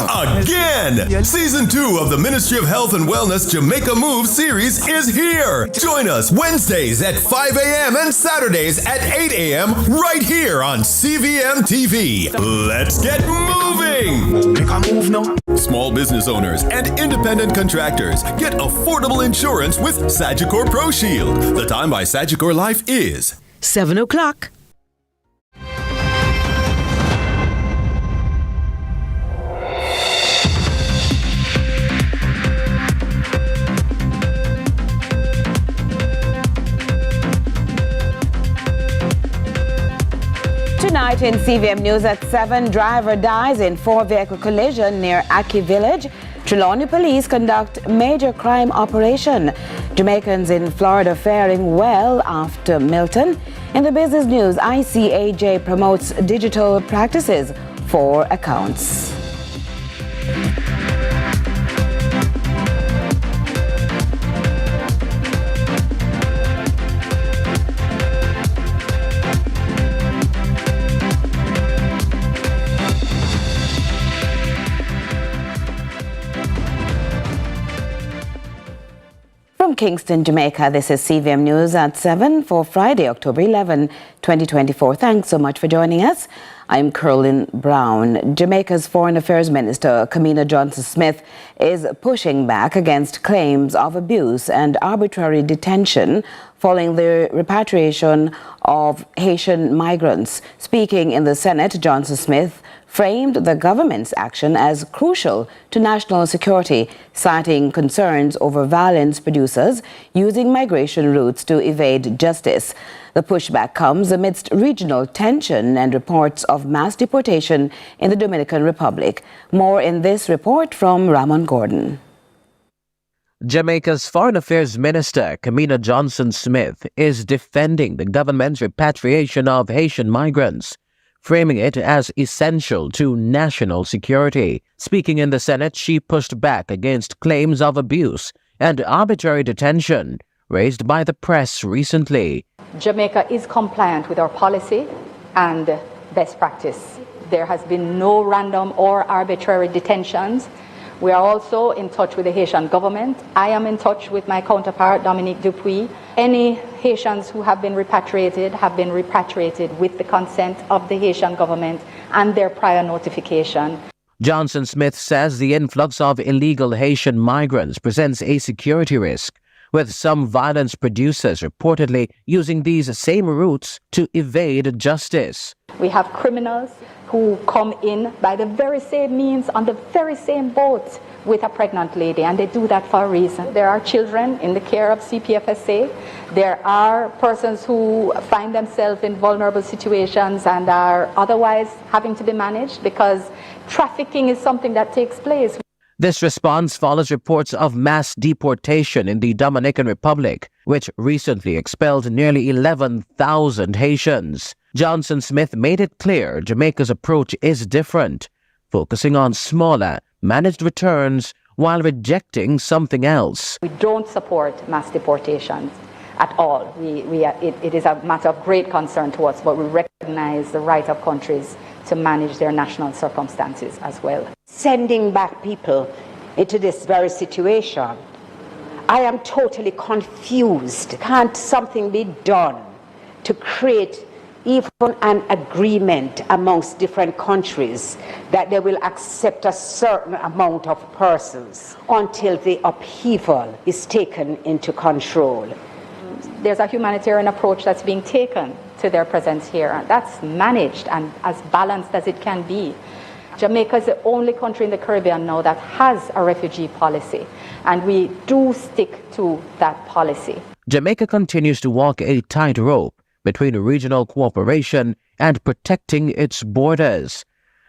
again. Season 2 of the Ministry of Health and Wellness Jamaica Move series is here. Join us Wednesdays at 5 a.m. and Saturdays at 8 a.m. right here on CVM TV. Let's get moving. Make a move now. Small business owners and independent contractors get affordable insurance with Sagicor Pro Shield. The time by Sagicor Life is 7 o'clock. Tonight in CVM News at 7, driver dies in 4-vehicle collision near Aki Village. Trelawny police conduct major crime operation. Jamaicans in Florida faring well after Milton. In the business news, ICAJ promotes digital practices for accounts. From Kingston, Jamaica, this is CVM News at 7 for Friday, October 11, 2024. Thanks so much for joining us. I'm Curlin Brown. Jamaica's Foreign Affairs Minister, Kamina Johnson Smith, is pushing back against claims of abuse and arbitrary detention following the repatriation of Haitian migrants. Speaking in the Senate, Johnson Smith framed the government's action as crucial to national security, citing concerns over violence producers using migration routes to evade justice. The pushback comes amidst regional tension and reports of mass deportation in the Dominican Republic. More in this report from Ramon Gordon. Jamaica's Foreign Affairs Minister, Kamina Johnson Smith, is defending the government's repatriation of Haitian migrants, framing it as essential to national security. Speaking in the Senate, she pushed back against claims of abuse and arbitrary detention raised by the press recently. Jamaica is compliant with our policy and best practice. There has been no random or arbitrary detentions. We are also in touch with the Haitian government. I am in touch with my counterpart, Dominique Dupuis. Any Haitians who have been repatriated with the consent of the Haitian government and their prior notification. Johnson Smith says the influx of illegal Haitian migrants presents a security risk, with some violence producers reportedly using these same routes to evade justice. We have criminals who come in by the very same means on the very same boat with a pregnant lady, and they do that for a reason. There are children in the care of CPFSA. There are persons who find themselves in vulnerable situations and are otherwise having to be managed because trafficking is something that takes place. This response follows reports of mass deportation in the Dominican Republic, which recently expelled nearly 11,000 Haitians. Johnson Smith made it clear Jamaica's approach is different, focusing on smaller, managed returns while rejecting something else. We don't support mass deportations at all. It is a matter of great concern to us, but we recognize the right of countries to manage their national circumstances as well. Sending back people into this very situation, I am totally confused. Can't something be done to create even an agreement amongst different countries that they will accept a certain amount of persons until the upheaval is taken into control? There's a humanitarian approach that's being taken to their presence here. That's managed and as balanced as it can be. Jamaica is the only country in the Caribbean now that has a refugee policy, and we do stick to that policy. Jamaica continues to walk a tightrope between regional cooperation and protecting its borders.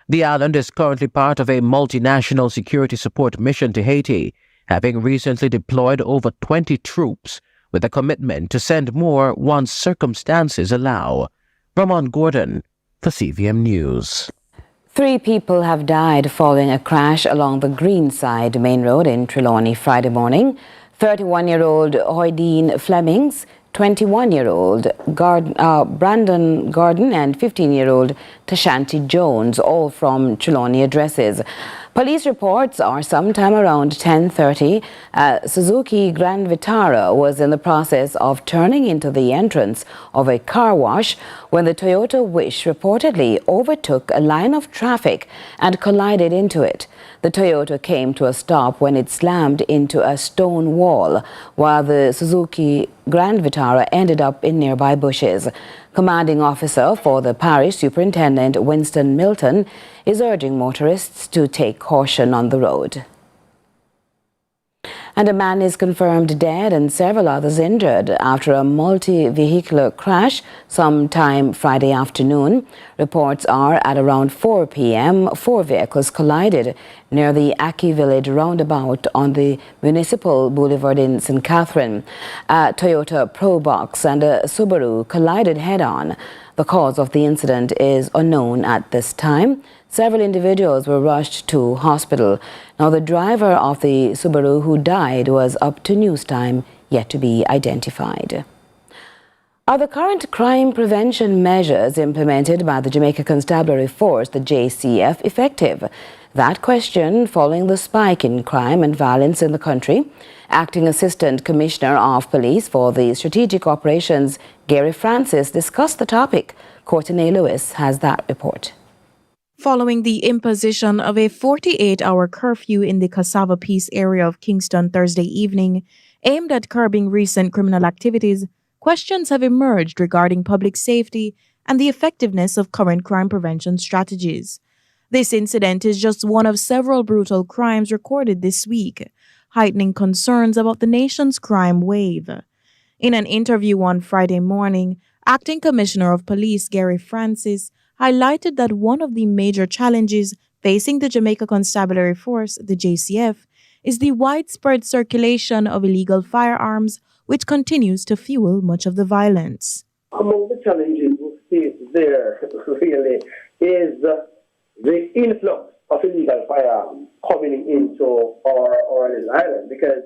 The island is currently part of a multinational security support mission to Haiti, having recently deployed over 20 troops with a commitment to send more once circumstances allow. Ramon Gordon for CVM News. 3 people have died following a crash along the Greenside main road in Trelawny Friday morning. 31-year-old Hoydean Flemmings, 21-year-old Brandon Gordon and 15-year-old Tashanti Jones, all from Trelawny addresses. Police reports are sometime around 10:30, Suzuki Grand Vitara was in the process of turning into the entrance of a car wash when the Toyota Wish reportedly overtook a line of traffic and collided into it. The Toyota came to a stop when it slammed into a stone wall, while the Suzuki Grand Vitara ended up in nearby bushes. Commanding officer for the parish, Superintendent Winston Milton, is urging motorists to take caution on the road. And a man is confirmed dead and several others injured after a multi-vehicular crash sometime Friday afternoon. Reports are at around 4 p.m. 4 vehicles collided near the Aki Village roundabout on the Municipal Boulevard in St. Catherine. A Toyota Probox and a Subaru collided head-on. The cause of the incident is unknown at this time. Several individuals were rushed to hospital. Now, the driver of the Subaru who died was up to news time, yet to be identified. Are the current crime prevention measures implemented by the Jamaica Constabulary Force, the JCF, effective? That question following the spike in crime and violence in the country. Acting Assistant Commissioner of Police for the Strategic Operations, Gary Francis, discussed the topic. Courtney Lewis has that report. Following the imposition of a 48-hour curfew in the Cassava Peace area of Kingston Thursday evening, aimed at curbing recent criminal activities, questions have emerged regarding public safety and the effectiveness of current crime prevention strategies. This incident is just one of several brutal crimes recorded this week, heightening concerns about the nation's crime wave. In an interview on Friday morning, Acting Commissioner of Police Gary Francis highlighted that one of the major challenges facing the Jamaica Constabulary Force, the JCF, is the widespread circulation of illegal firearms, which continues to fuel much of the violence. Among the challenges we face there really is the influx of illegal firearms coming into our little island, because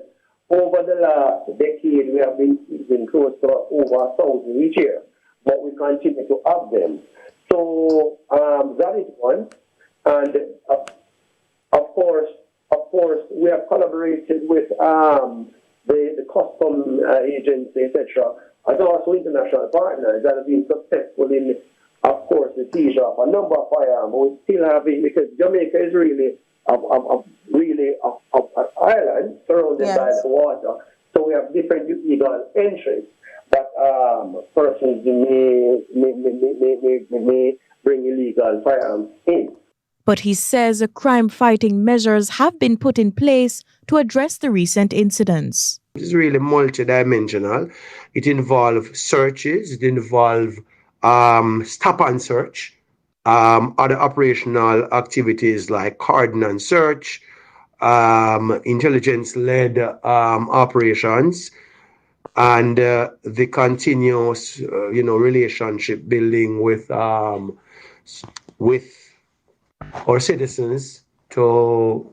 over the last decade we have been seizing close to over 1,000 each year, but we continue to have them. So that is one, and of course, we have collaborated with the custom agency, etc., as also international partners that have been successful in, of course, the seizure of a number of firearms. We still have it because Jamaica is really an island surrounded by the water, so we have different illegal entries that persons may bring illegal firearms in. But he says crime-fighting measures have been put in place to address the recent incidents. It is really multidimensional. It involves searches, it involves stop and search, other operational activities like cordon search, intelligence-led operations, and the continuous, relationship building with our citizens to,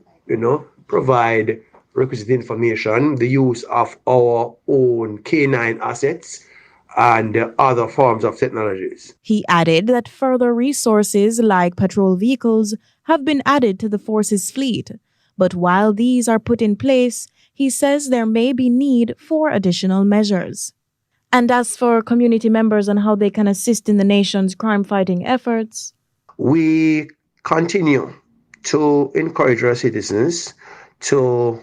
provide requisite information, the use of our own canine assets, and other forms of technologies. He added that further resources like patrol vehicles have been added to the force's fleet. But while these are put in place, he says there may be need for additional measures. And as for community members and how they can assist in the nation's crime-fighting efforts, we continue to encourage our citizens to,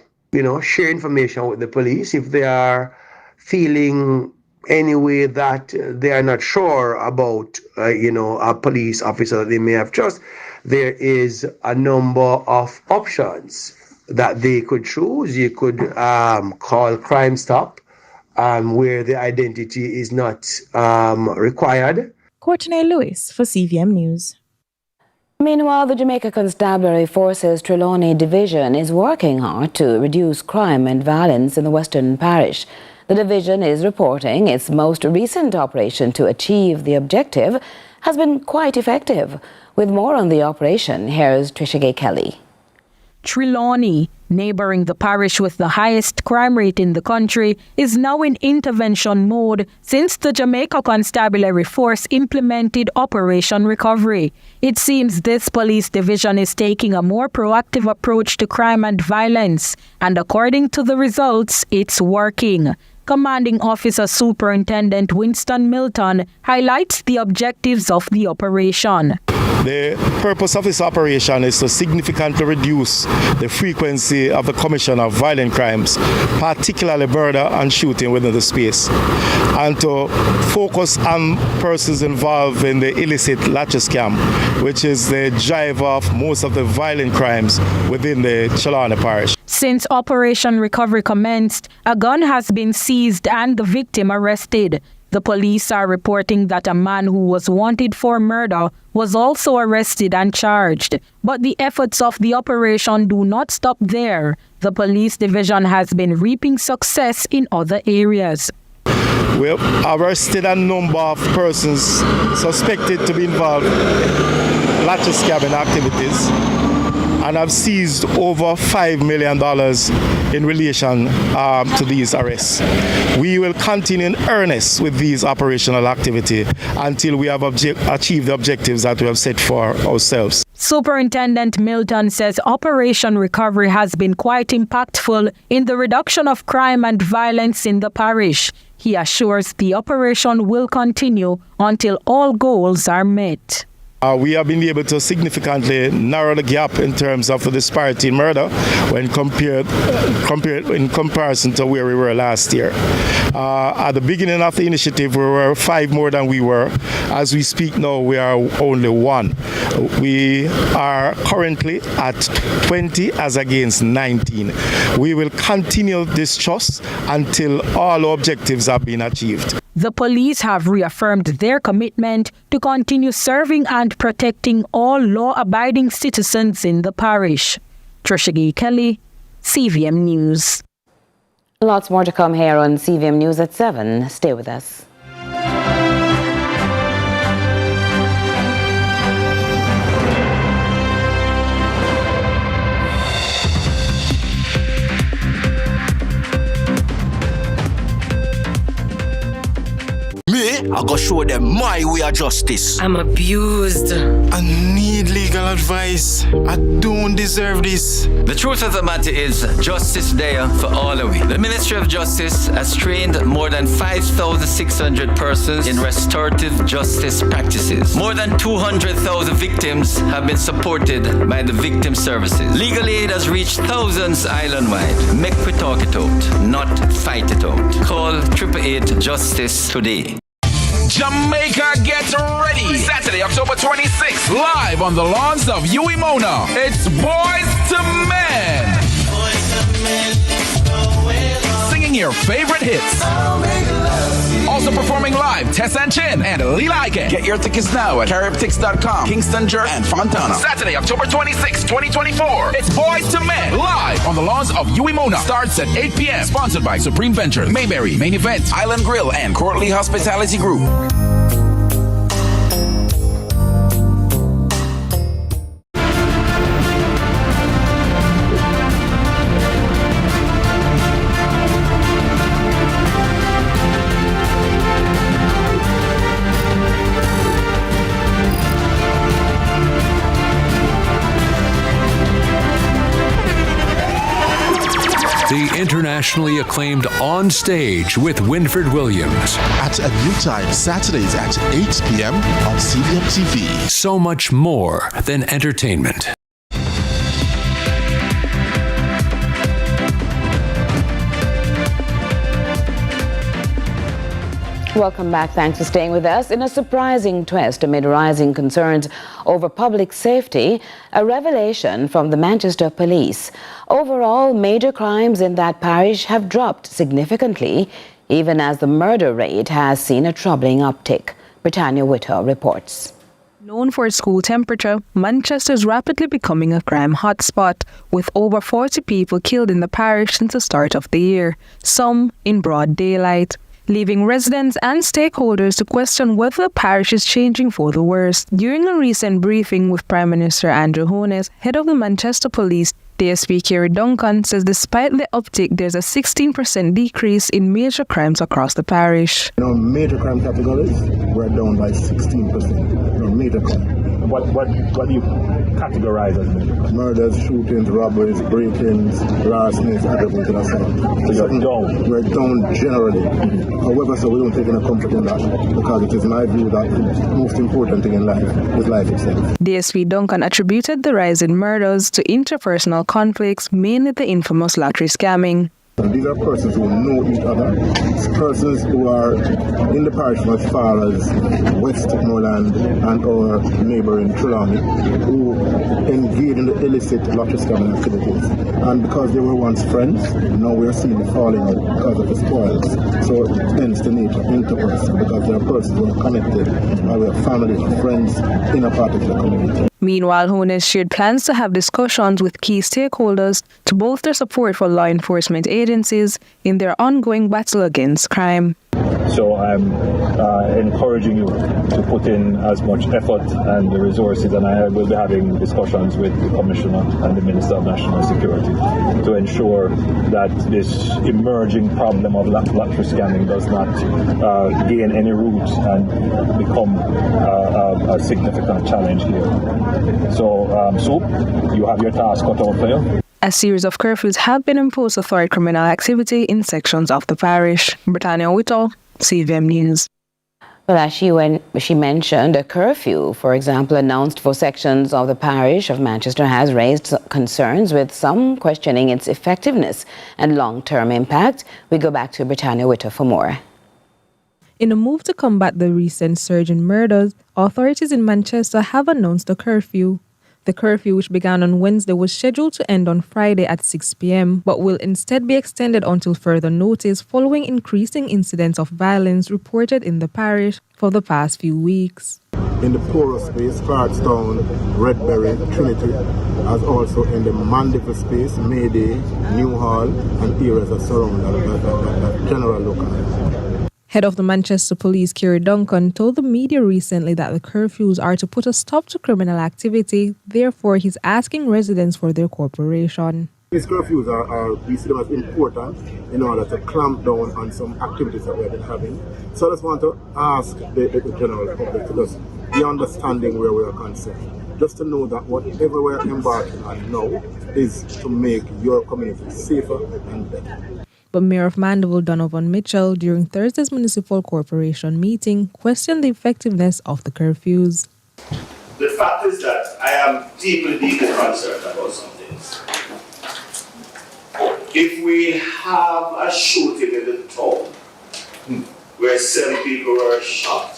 share information with the police if they are feeling any way that they are not sure about, a police officer that they may have trust. There is a number of options that they could choose. You could call Crime Stop, where the identity is not required. Courtney Lewis for CVM News. Meanwhile, the Jamaica Constabulary Force's Trelawny Division is working hard to reduce crime and violence in the Western Parish. The division is reporting its most recent operation to achieve the objective has been quite effective. With more on the operation, here's Trisha Gay Kelly. Trelawny, neighboring the parish with the highest crime rate in the country, is now in intervention mode since the Jamaica Constabulary Force implemented Operation Recovery. It seems this police division is taking a more proactive approach to crime and violence, and according to the results, it's working. Commanding Officer Superintendent Winston Milton highlights the objectives of the operation. The purpose of this operation is to significantly reduce the frequency of the commission of violent crimes, particularly murder and shooting within the space, and to focus on persons involved in the illicit latches scam, which is the driver of most of the violent crimes within the Trelawny parish. Since Operation Recovery commenced, a gun has been seized and the victim arrested. The police are reporting that a man who was wanted for murder was also arrested and charged. But the efforts of the operation do not stop there. The police division has been reaping success in other areas. We have arrested a number of persons suspected to be involved in latches scamming activities, and have seized over $5 million in relation to these arrests. We will continue in earnest with these operational activity until we have achieved the objectives that we have set for ourselves. Superintendent Milton says Operation Recovery has been quite impactful in the reduction of crime and violence in the parish. He assures the operation will continue until all goals are met. We have been able to significantly narrow the gap in terms of the disparity in murder when compared in comparison to where we were last year. At the beginning of the initiative, we were 5 more than we were. As we speak now, we are only 1. We are currently at 20 as against 19. We will continue this trust until all objectives have been achieved. The police have reaffirmed their commitment to continue serving and protecting all law-abiding citizens in the parish. Trisha Kelly, CVM News. Lots more to come here on CVM News at 7. Stay with us. I go show them my way of justice. I'm abused. I need legal advice. I don't deserve this. The truth of the matter is, justice there for all of it. The Ministry of Justice has trained more than 5,600 persons in restorative justice practices. More than 200,000 victims have been supported by the victim services. Legal aid has reached thousands island-wide. Make we talk it out, not fight it out. Call 888 Justice today. Jamaica, get ready! Saturday, October 26th, live on the lawns of Mona. It's Boys to Men. Singing your favorite hits. Also performing live, Tashanti and Lila Ike. Get your tickets now at caribtix.com, Kingston, Jer, and Fontana. Saturday, October 26th, 2024. It's Boys to Men, live on the lawns of Mona. Starts at 8 p.m. Sponsored by Supreme Ventures, Mayberry, Main Event, Island Grill, and Courtly Hospitality Group. The internationally acclaimed On Stage with Winford Williams. At a new time, Saturdays at 8 p.m. on CVM TV. So much more than entertainment. Welcome back. Thanks for staying with us. In a surprising twist amid rising concerns over public safety, a revelation from the Manchester police. Overall, major crimes in that parish have dropped significantly, even as the murder rate has seen a troubling uptick. Britannia Witter reports. Known for its cool temperature, Manchester is rapidly becoming a crime hotspot, with over 40 people killed in the parish since the start of the year, some in broad daylight. leaving residents and stakeholders to question whether the parish is changing for the worse. During a recent briefing with Prime Minister Andrew Holness, head of the Manchester Police, DSP Kerry Duncan, says despite the uptick, there's a 16% decrease in major crimes across the parish. Major crime categories were down by 16%. Major crime. What do you categorize as major crime? Murders, shootings, robberies, break-ins, larcenies, aggravated assault. So you're down? We're down generally. However, so we don't take any comfort in that, because it is my view that the most important thing in life is life itself. DSP Duncan attributed the rise in murders to interpersonal conflicts, mainly the infamous lottery scamming. These are persons who know each other, persons who are in the parish as far as Westmoreland and our neighbouring Trelawny, who engage in the illicit lottery scamming activities. And because they were once friends, now we are seeing the falling out because of the spoils. So hence the nature interpersonal, because there are persons who are connected by way of family and friends in a particular community. Meanwhile, Holness shared plans to have discussions with key stakeholders to bolster support for law enforcement agencies in their ongoing battle against crime. So I'm encouraging you to put in as much effort and the resources, and I will be having discussions with the Commissioner and the Minister of National Security to ensure that this emerging problem of lottery scamming does not gain any roots and become a significant challenge here. So, Soup, you have your task cut out for you. A series of curfews have been imposed to thwart criminal activity in sections of the parish. Britannia Whittle, CVM News. Well, as she mentioned, a curfew, for example, announced for sections of the parish of Manchester has raised concerns, with some questioning its effectiveness and long-term impact. We go back to Britannia Whittle for more. In a move to combat the recent surge in murders, authorities in Manchester have announced a curfew. The curfew, which began on Wednesday, was scheduled to end on Friday at 6 p.m., but will instead be extended until further notice following increasing incidents of violence reported in the parish for the past few weeks. In the poorer space, Cartstown, Redbury, Trinity, as also in the Mandeville space, Mayday, Newhall, and areas that surround that general locality. Head of the Manchester Police, Kerry Duncan, told the media recently that the curfews are to put a stop to criminal activity. Therefore, he's asking residents for their cooperation. These curfews we see them as important in order to clamp down on some activities that we've been having. So I just want to ask the general public to just be understanding where we are concerned. Just to know that whatever we're embarking on now is to make your community safer and better. But Mayor of Mandeville, Donovan Mitchell, during Thursday's Municipal Corporation meeting, questioned the effectiveness of the curfews. The fact is that I am deeply concerned about some things. If we have a shooting in the town where 7 people were shot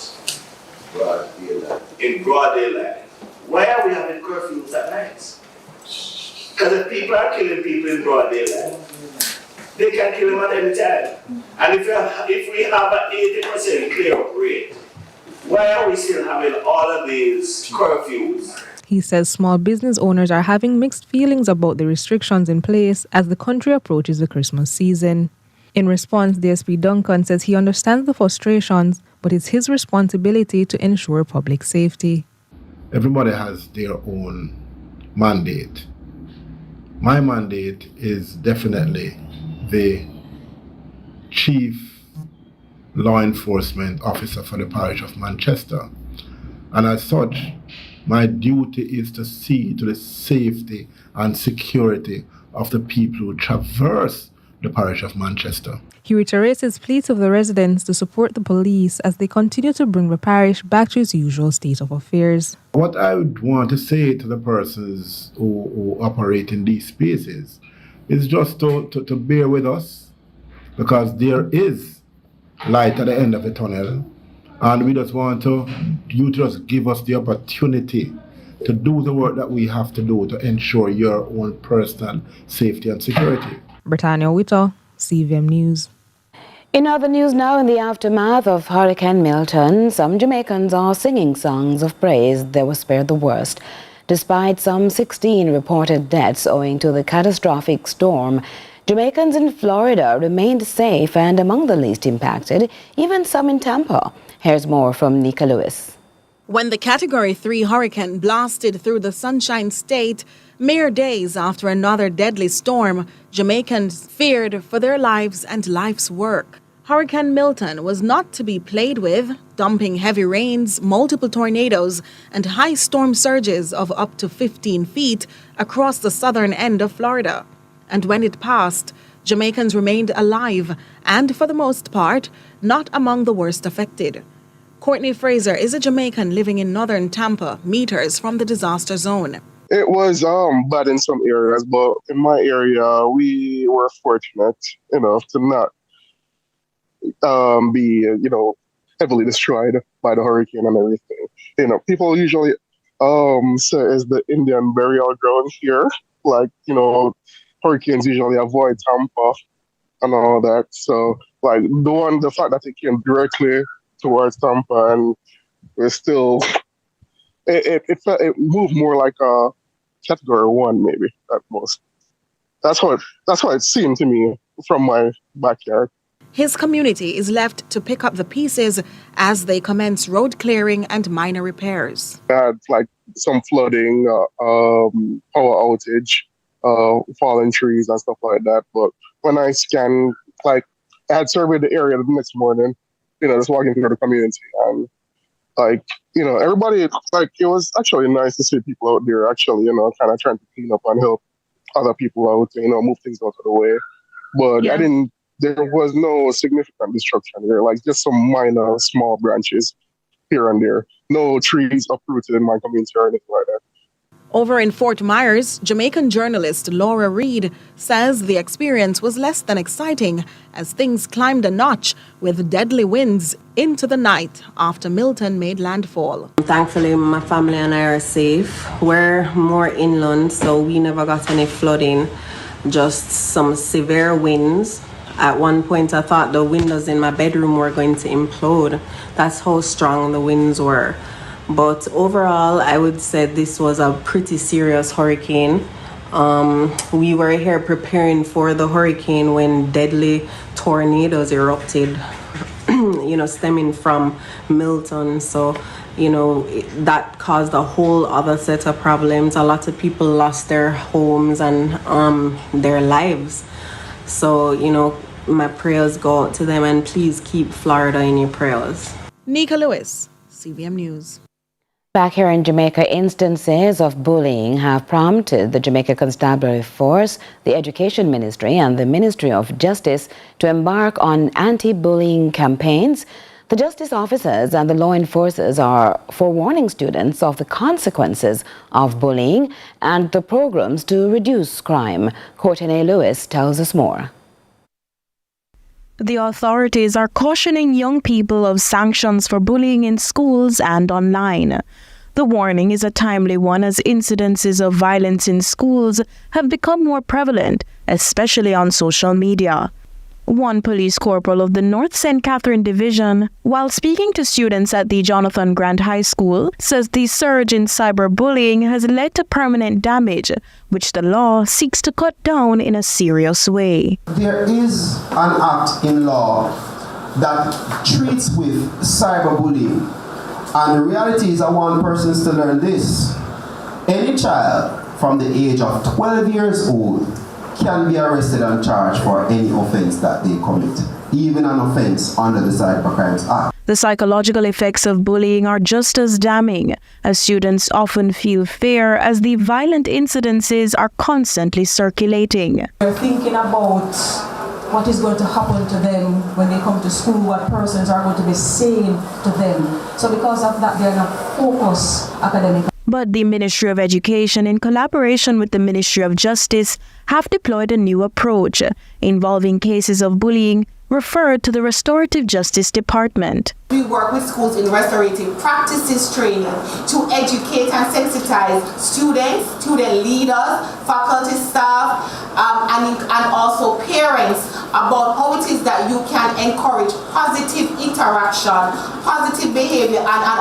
in broad daylight, why are we having curfews at night? Because if people are killing people in broad daylight, they can kill them at any time. And if we have an 80% clear-up rate, why are we still having all of these curfews? He says small business owners are having mixed feelings about the restrictions in place as the country approaches the Christmas season. In response, DSP Duncan says he understands the frustrations, but it's his responsibility to ensure public safety. Everybody has their own mandate. My mandate is definitely the Chief Law Enforcement Officer for the parish of Manchester. And as such, my duty is to see to the safety and security of the people who traverse the parish of Manchester. He reiterates his plea to the residents to support the police as they continue to bring the parish back to its usual state of affairs. What I would want to say to the persons who operate in these spaces is just to bear with us, because there is light at the end of the tunnel, and we just want you to just give us the opportunity to do the work that we have to do to ensure your own personal safety and security. Britannia Whittle, CVM News. In other news now, in the aftermath of Hurricane Milton, some Jamaicans are singing songs of praise they were spared the worst. Despite some 16 reported deaths owing to the catastrophic storm, Jamaicans in Florida remained safe and among the least impacted, even some in Tampa. Here's more from Nika Lewis. When the Category 3 hurricane blasted through the Sunshine State, mere days after another deadly storm, Jamaicans feared for their lives and life's work. Hurricane Milton was not to be played with, dumping heavy rains, multiple tornadoes, and high storm surges of up to 15 feet across the southern end of Florida. And when it passed, Jamaicans remained alive and, for the most part, not among the worst affected. Courtney Fraser is a Jamaican living in northern Tampa, meters from the disaster zone. It was bad in some areas, but in my area, we were fortunate enough to not be, heavily destroyed by the hurricane and everything. People usually say is the Indian burial ground here. Hurricanes usually avoid Tampa and all that. So, the fact that it came directly towards Tampa and we're still, it moved more like a Category 1 maybe at most. That's how it seemed to me from my backyard. His community is left to pick up the pieces as they commence road clearing and minor repairs. I had some flooding, power outage, fallen trees and stuff like that. But when I scanned, I had surveyed the area the next morning, just walking through the community and everybody, it was actually nice to see people out there actually, kind of trying to clean up and help other people out, move things out of the way. But there was no significant destruction here, just some minor small branches here and there. No trees uprooted in my community or anything like that. Over in Fort Myers, Jamaican journalist Laura Reed says the experience was less than exciting as things climbed a notch with deadly winds into the night after Milton made landfall. Thankfully, my family and I are safe. We're more inland, so we never got any flooding, just some severe winds. At one point, I thought the windows in my bedroom were going to implode. That's how strong the winds were. But overall, I would say this was a pretty serious hurricane. We were here preparing for the hurricane when deadly tornadoes erupted, stemming from Milton. So, that caused a whole other set of problems. A lot of people lost their homes and their lives. So, my prayers go out to them, and please keep Florida in your prayers. Nika Lewis, CVM News. Back here in Jamaica, instances of bullying have prompted the Jamaica Constabulary Force, the Education Ministry, and the Ministry of Justice to embark on anti-bullying campaigns. The justice officers and the law enforcers are forewarning students of the consequences of bullying and the programs to reduce crime. Courtney Lewis tells us more. The authorities are cautioning young people of sanctions for bullying in schools and online. The warning is a timely one as incidences of violence in schools have become more prevalent, especially on social media. One police corporal of the North St. Catherine Division, while speaking to students at the Jonathan Grant High School, says the surge in cyberbullying has led to permanent damage, which the law seeks to cut down in a serious way. There is an act in law that treats with cyberbullying, and the reality is I want persons to learn this. Any child from the age of 12 years old can be arrested and charged for any offense that they commit, even an offense under the Cybercrimes Act. The psychological effects of bullying are just as damning, as students often feel fear as the violent incidences are constantly circulating. They're thinking about what is going to happen to them when they come to school, what persons are going to be saying to them. So because of that, they're not focused academically. But the Ministry of Education, in collaboration with the Ministry of Justice, have deployed a new approach involving cases of bullying referred to the Restorative Justice Department. We work with schools in restorative practices training to educate and sensitize students, student leaders, faculty staff, and also parents about how it is that you can encourage positive interaction, positive behavior, and a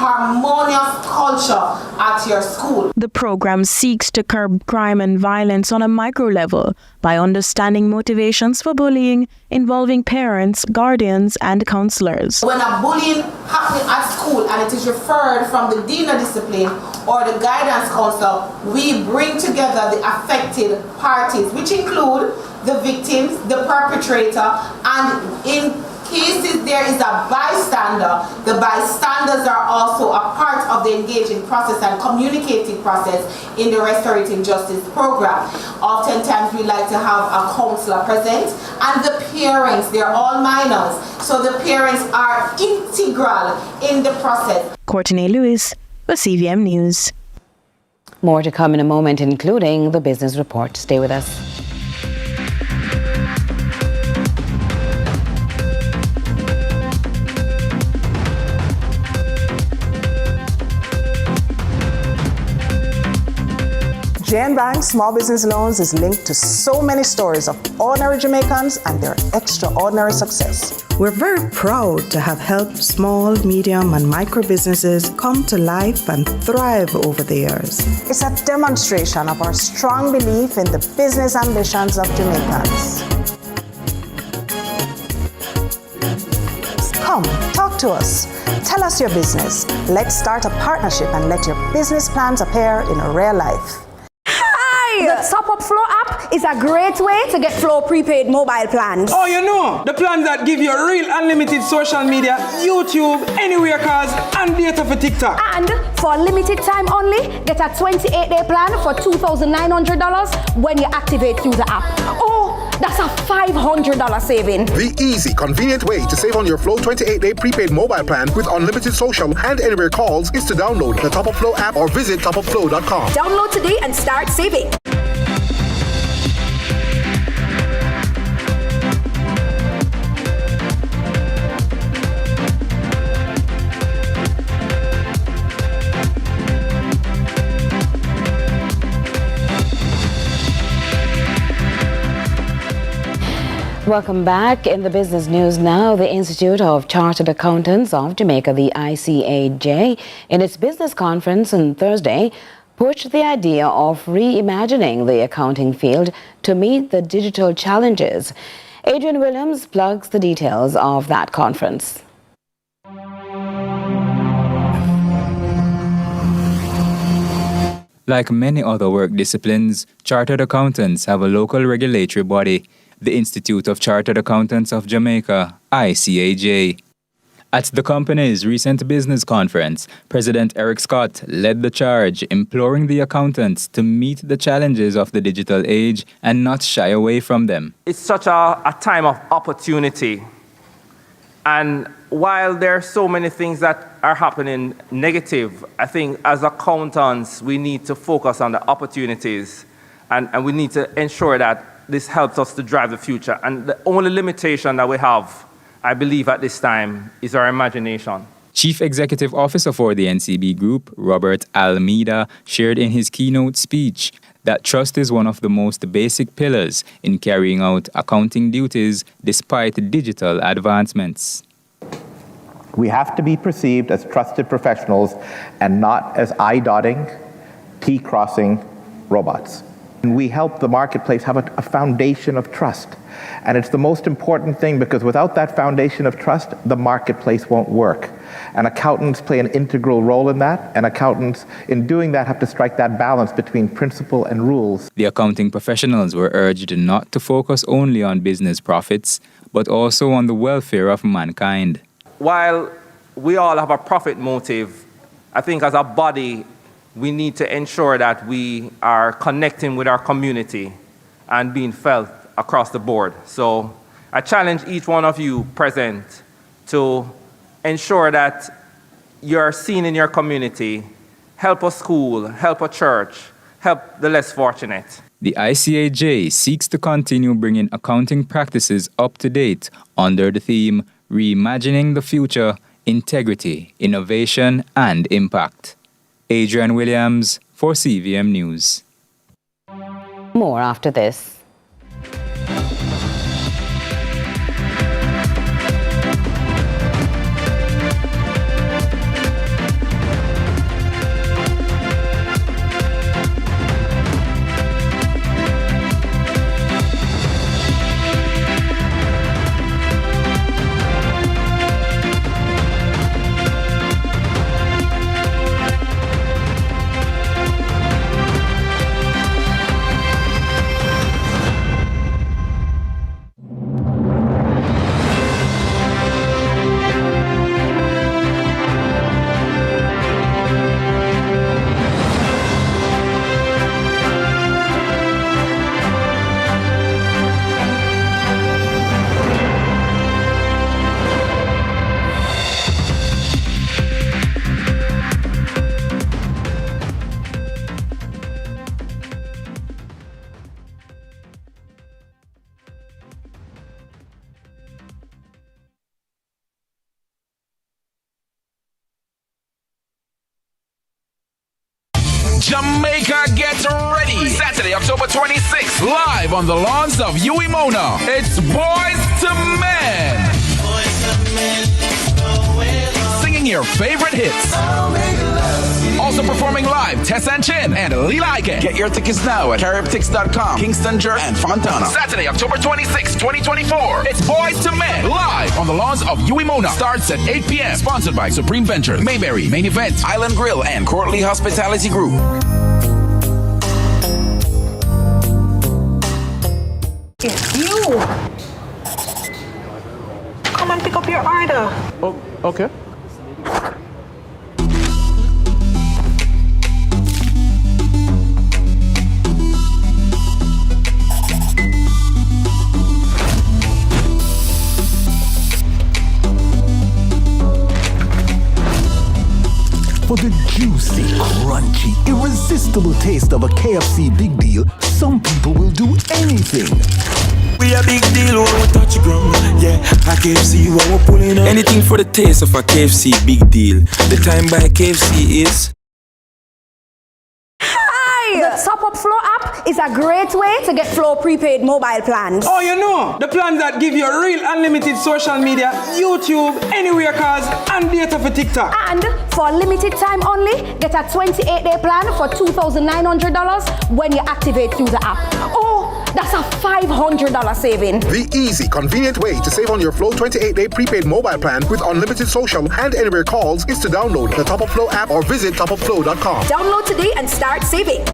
harmonious culture at your school. The program seeks to curb crime and violence on a micro level by understanding motivations for bullying, involving parents, guardians, and counselors. When a bullying happening at school and it is referred from the dean of discipline or the guidance counselor, we bring together the affected parties, which include the victims, the perpetrator, and in cases there is a bystander, the bystanders are also a part of the engaging process and communicating process in the restorative justice program. Oftentimes we like to have a counselor present, and the parents, they're all minors, so the parents are integral in the process. Courtney Lewis for CVM News. More to come in a moment, including the business report. Stay with us. JN Bank Small Business Loans is linked to so many stories of ordinary Jamaicans and their extraordinary success. We're very proud to have helped small, medium, and micro businesses come to life and thrive over the years. It's a demonstration of our strong belief in the business ambitions of Jamaicans. Come, talk to us. Tell us your business. Let's start a partnership and let your business plans appear in real life. The Top Up Flow app is a great way to get Flow prepaid mobile plans. Oh, you know, the plans that give you real unlimited social media, YouTube, anywhere calls, and data for TikTok. And for a limited time only, get a 28-day plan for $2,900 when you activate through the app. Oh, that's a $500 saving. The easy, convenient way to save on your Flow 28-day prepaid mobile plan with unlimited social and anywhere calls is to download the Top Up Flow app or visit topupflow.com. Download today and start saving. Welcome back. In the business news now, the Institute of Chartered Accountants of Jamaica, the ICAJ, in its business conference on Thursday, pushed the idea of reimagining the accounting field to meet the digital challenges. Adrian Williams plugs the details of that conference. Like many other work disciplines, chartered accountants have a local regulatory body, the Institute of Chartered Accountants of Jamaica, ICAJ. At the company's recent business conference, President Eric Scott led the charge, imploring the accountants to meet the challenges of the digital age and not shy away from them. It's such a time of opportunity. And while there are so many things that are happening negative, I think as accountants, we need to focus on the opportunities and we need to ensure that this helps us to drive the future. And the only limitation that we have, I believe at this time, is our imagination. Chief Executive Officer for the NCB Group, Robert Almeida, shared in his keynote speech that trust is one of the most basic pillars in carrying out accounting duties despite digital advancements. We have to be perceived as trusted professionals and not as eye-dotting, T-crossing robots. We help the marketplace have a foundation of trust. And it's the most important thing because without that foundation of trust, the marketplace won't work. And accountants play an integral role in that, and accountants, in doing that, have to strike that balance between principle and rules. The accounting professionals were urged not to focus only on business profits, but also on the welfare of mankind. While we all have a profit motive, I think as a body, we need to ensure that we are connecting with our community and being felt across the board. So I challenge each one of you present to ensure that you're seen in your community, help a school, help a church, help the less fortunate. The ICAJ seeks to continue bringing accounting practices up to date under the theme Reimagining the Future, Integrity, Innovation and Impact. Adrian Williams for CVM News. More after this. Jamaica, get ready. Saturday, October 26th, live on the lawns of Mona. It's Boys to Men. Singing your favorite hits. Also performing live, Tashanti and Lila Ike. Get your tickets now at caribtix.com, Kingston, Jer, and Fontana. Saturday, October 26, 2024. It's Boys to Men, live on the lawns of Mona. Starts at 8 p.m. Sponsored by Supreme Ventures, Mayberry, Main Event, Island Grill, and Courtly Hospitality Group. You! Come and pick up your order. Oh, okay. For the juicy, crunchy, irresistible taste of a KFC Big Deal, some people will do anything. We a big deal when we touch the ground. Yeah, a KFC when we're pulling up. Anything for the taste of a KFC Big Deal. The time by KFC is... The Top Up Flow app is a great way to get Flow prepaid mobile plans. Oh, you know, the plans that give you real unlimited social media, YouTube, anywhere calls, and data for TikTok. And for limited time only, get a 28-day plan for $2,900 when you activate through the app. Oh, that's a $500 saving. The easy, convenient way to save on your Flow 28-day prepaid mobile plan with unlimited social and anywhere calls is to download the Top Up Flow app or visit topupflow.com. Download today and start saving.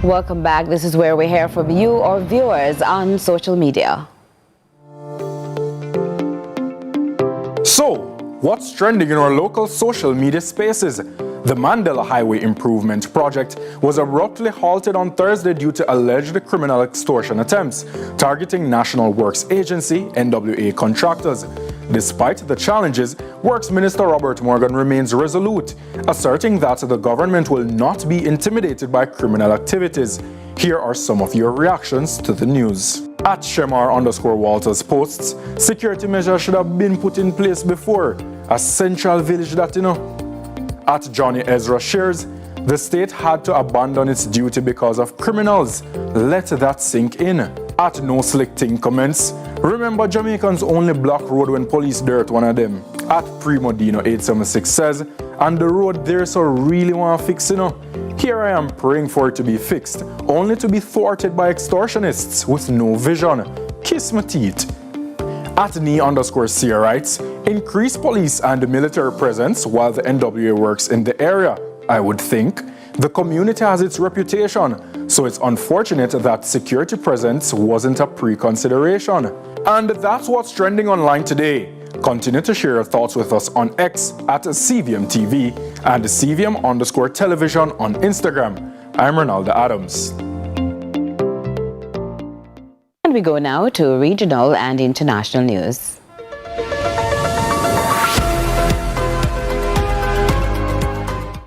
Welcome back. This is where we hear from you or viewers on social media. So, what's trending in our local social media spaces? The Mandela Highway Improvement Project was abruptly halted on Thursday due to alleged criminal extortion attempts targeting National Works Agency (NWA) contractors. Despite the challenges, Works Minister Robert Morgan remains resolute, asserting that the government will not be intimidated by criminal activities. Here are some of your reactions to the news. At Shemar_Walters posts, security measures should have been put in place before. A central village that, At Johnny Ezra shares, the state had to abandon its duty because of criminals. Let that sink in. At No Slick Thing comments, remember Jamaicans only block road when police dirt one of them. At Primodino876 says, and the road there so really want to fix Here I am praying for it to be fixed, only to be thwarted by extortionists with no vision. Kiss my teeth. At Knee_Sia writes, increase police and military presence while the NWA works in the area. I would think. The community has its reputation, so it's unfortunate that security presence wasn't a pre-consideration. And that's what's trending online today. Continue to share your thoughts with us on X at CVM TV and CVM_television on Instagram. I'm Ronaldo Adams. And we go now to regional and international news.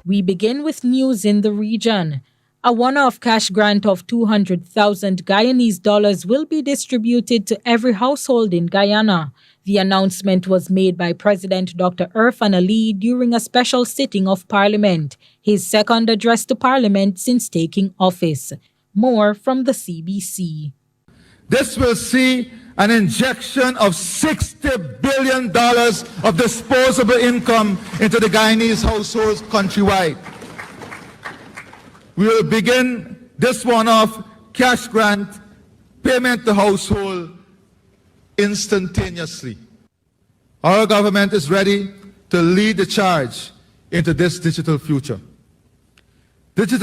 We begin with news in the region. A one-off cash grant of 200,000 Guyanese dollars will be distributed to every household in Guyana. The announcement was made by President Dr. Irfan Ali during a special sitting of Parliament, his second address to Parliament since taking office. More from the CBC. This will see an injection of $60 billion of disposable income into the Guyanese households countrywide. We will begin this one-off cash grant payment to household instantaneously. Our government is ready to lead the charge into this digital future. Digital